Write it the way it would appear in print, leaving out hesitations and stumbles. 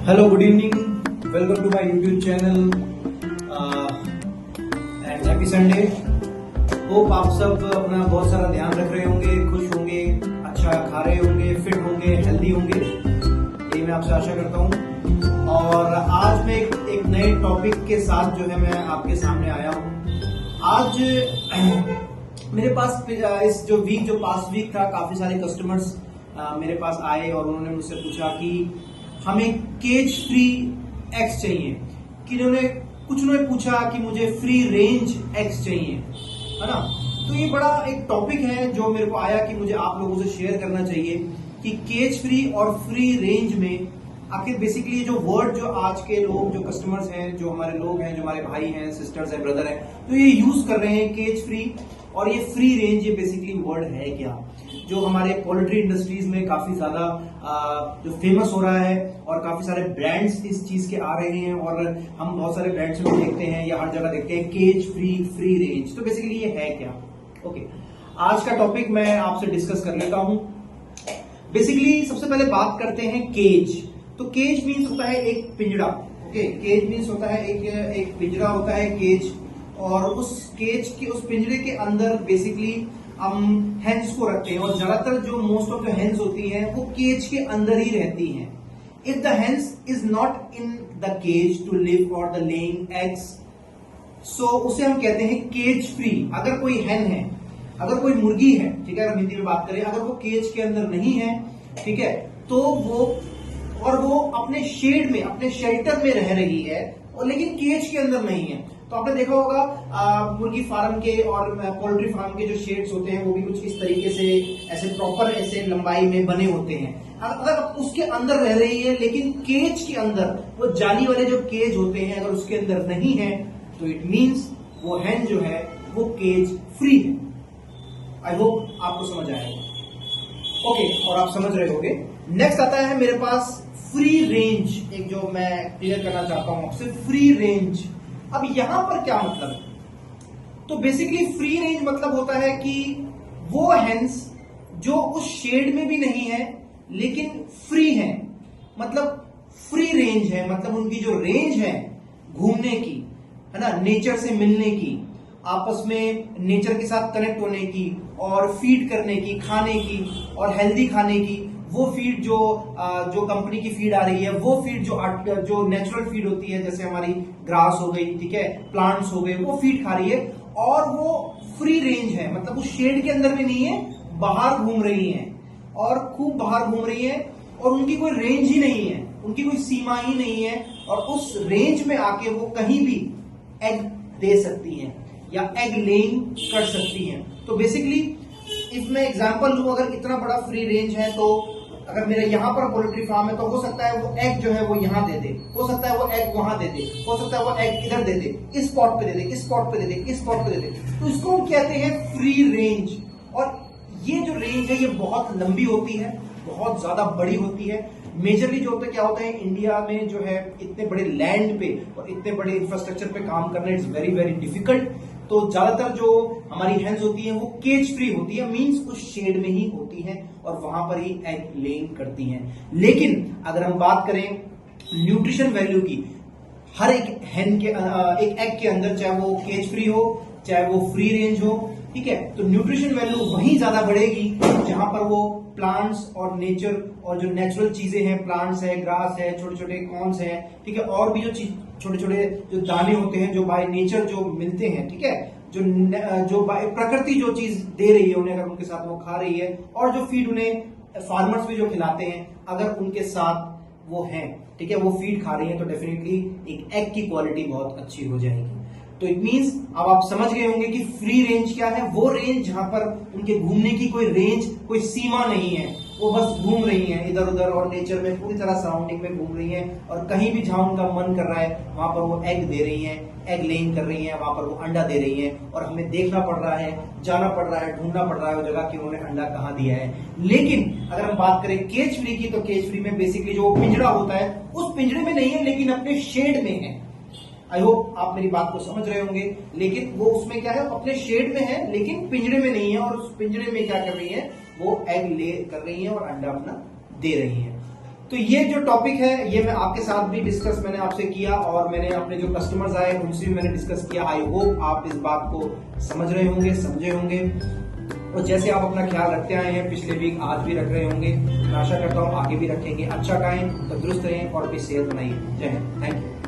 Hello, good evening, welcome to my YouTube channel and happy Sunday. Hope आप सब अपना बहुत सारा ध्यान रख रहे होंगे, खुश होंगे, अच्छा खा रहे होंगे, फिट होंगे, हेल्दी होंगे, ये मैं आपसे आशा करता हूँ। और आज मैं एक नए टॉपिक के साथ जो है मैं आपके सामने आया हूँ। आज मेरे पास इस जो पास्ट वीक था, काफी सारे कस्टमर्स मेरे पास आए और उन्होंने मुझसे पूछा कि हमें केज फ्री एग्स चाहिए, कि उन्होंने पूछा कि मुझे फ्री रेंज एग्स चाहिए, है ना। तो ये बड़ा एक टॉपिक है जो मेरे को आया कि मुझे आप लोगों से शेयर करना चाहिए कि केज फ्री और फ्री रेंज में आखिर बेसिकली जो वर्ड जो आज के लोग जो कस्टमर्स हैं, जो हमारे लोग हैं, जो हमारे भाई हैं, सिस्टर्स हैं, ब्रदर हैं, तो ये यूज कर रहे हैं केज फ्री और ये फ्री रेंज, ये बेसिकली वर्ड है क्या, जो हमारे पोल्ट्री इंडस्ट्रीज में काफी ज्यादा जो फेमस हो रहा है और काफी सारे ब्रांड्स इस चीज के आ रहे हैं और हम बहुत सारे ब्रांड्स में देखते हैं या हर जगह देखते हैं केज फ्री, फ्री रेंज। तो बेसिकली ये है क्या? ओके, आज का टॉपिक मैं आपसे डिस्कस कर लेता हूं। बेसिकली सबसे पहले बात करते हैं केज। तो केज मीन्स होता है एक पिंजड़ा। ओके, केज मीन्स होता है एक पिंजड़ा होता है केज, और उस केज के उस पिंजरे के अंदर बेसिकली हम हेन्स को रखते हैं और ज्यादातर जो मोस्ट ऑफ द हेन्स होती हैं वो केज के अंदर ही रहती हैं। If the hens is not in the cage to live और द लेइंग एग्स, सो उसे हम कहते हैं केज फ्री। अगर कोई हेन है, अगर कोई मुर्गी है, ठीक है, अगर हिंदी में बात करें, अगर वो केज के अंदर नहीं है, ठीक है, तो वो अपने शेड में, अपने शेल्टर में रह रही है और लेकिन केज के अंदर नहीं है। तो आपने देखा होगा मुर्गी फार्म के और पोल्ट्री फार्म के जो शेड्स होते हैं वो भी कुछ इस तरीके से ऐसे प्रॉपर ऐसे लंबाई में बने होते हैं। अगर उसके अंदर रह रही है लेकिन केज के अंदर, वो जाली वाले जो केज होते हैं, अगर उसके अंदर नहीं है तो इट मीन्स वो हैन जो है वो केज फ्री है। आई होप आपको समझ आएगा। ओके, और आप समझ रहे होंगे। नेक्स्ट आता है मेरे पास फ्री रेंज, एक जो मैं क्लियर करना चाहता हूं आपसे, फ्री रेंज। अब यहां पर क्या मतलब है? तो बेसिकली फ्री रेंज मतलब होता है कि वो हेन्स जो उस शेड में भी नहीं है लेकिन फ्री है, मतलब फ्री रेंज है, मतलब उनकी जो रेंज है घूमने की, है ना, नेचर से मिलने की, आपस में नेचर के साथ कनेक्ट होने की और फीड करने की, खाने की और हेल्दी खाने की, वो फीड जो कंपनी की फीड आ रही है, वो फीड जो नेचुरल फीड होती है, जैसे हमारी ग्रास हो गई, ठीक है, प्लांट्स हो गए, वो फीड खा रही है और वो फ्री रेंज है, मतलब उस शेड के अंदर भी नहीं है, बाहर घूम रही है और खूब बाहर घूम रही है और उनकी कोई रेंज ही नहीं है, उनकी कोई सीमा ही नहीं है और उस रेंज में आके वो कहीं भी एग दे सकती हैं या एग लेइंग कर सकती हैं। तो बेसिकली इफ मैं एग्जांपल लूं, अगर इतना बड़ा फ्री रेंज है तो अगर मेरा यहाँ पर पोल्ट्री फार्म है तो हो सकता है वो एग जो है वो यहाँ दे दे, हो सकता है वो एग वहां दे दे, हो सकता है वो एग इधर दे दे, इस स्पॉट पे दे दे, इस स्पॉट पे दे दे, इस स्पॉट पे दे दे। तो इसको हम कहते हैं फ्री रेंज। और ये जो रेंज है ये बहुत लंबी होती है, बहुत ज्यादा बड़ी होती है। मेजरली जो होता है, क्या होता है, इंडिया में जो है इतने बड़े लैंड पे और इतने बड़े इंफ्रास्ट्रक्चर पे काम करना इट्स वेरी वेरी डिफिकल्ट। तो ज्यादातर जो हमारी हेन्स होती हैं वो केज फ्री होती है, मींस उस शेड में ही होती हैं और वहां पर ही एग लेइंग करती हैं। लेकिन अगर हम बात करें न्यूट्रिशन वैल्यू की, हर एक हेन के एक एग के अंदर, चाहे वो केज फ्री हो चाहे वो फ्री रेंज हो, ठीक है, तो न्यूट्रिशन वैल्यू वहीं ज्यादा बढ़ेगी जहां पर वो प्लांट्स और नेचर और जो नेचुरल चीजें हैं, प्लांट्स है, ग्रास है, छोटे छोटे कॉर्न्स है, ठीक है, और भी जो छोटे छोटे जो दाने होते हैं जो बाय नेचर जो मिलते हैं, ठीक है, जो बाय प्रकृति जो चीज दे रही है उन्हें, अगर उनके साथ वो खा रही है, और जो फीड उन्हें फार्मर्स भी जो खिलाते हैं, अगर उनके साथ वो है, ठीक है, वो फीड खा रही है, तो डेफिनेटली एक एग की क्वालिटी बहुत अच्छी हो जाएगी। तो इट मींस अब आप समझ गए होंगे कि फ्री रेंज क्या है। वो रेंज जहां पर उनके घूमने की कोई रेंज, कोई सीमा नहीं है, वो बस घूम रही हैं इधर उधर और नेचर में पूरी तरह सराउंडिंग में घूम रही हैं और कहीं भी जहां उनका मन कर रहा है वहां पर वो एग दे रही हैं, एग लेइंग कर रही हैं, वहां पर वो अंडा दे रही हैं और हमें देखना पड़ रहा है, जाना पड़ रहा है, ढूंढना पड़ रहा है वो जगह कि उन्होंने अंडा कहाँ दिया है। लेकिन अगर हम बात करें केज फ्री की, तो केज फ्री में बेसिकली जो पिंजड़ा होता है उस पिंजरे में नहीं है लेकिन अपने शेड में है। आई होप आप मेरी बात को समझ रहे होंगे। लेकिन वो उसमें क्या है, अपने शेड में है लेकिन पिंजरे में नहीं है, और उस पिंजरे में क्या कर रही है, वो एग ले कर रही है और अंडा अपना दे रही है। तो ये जो टॉपिक है ये मैं आपके साथ भी डिस्कस मैंने आपसे किया और मैंने अपने जो कस्टमर्स आए उनसे भी मैंने डिस्कस किया। आई होप आप इस बात को समझ रहे होंगे, समझे होंगे और जैसे आप अपना ख्याल रखते आए हैं पिछले वीक आज भी रख रहे होंगे, मैं आशा करता हूँ आगे भी रखेंगे। अच्छा खाएं, तंदुरुस्त रहें और अपनी सेहत बनाइए। जय हिंद, थैंक यू।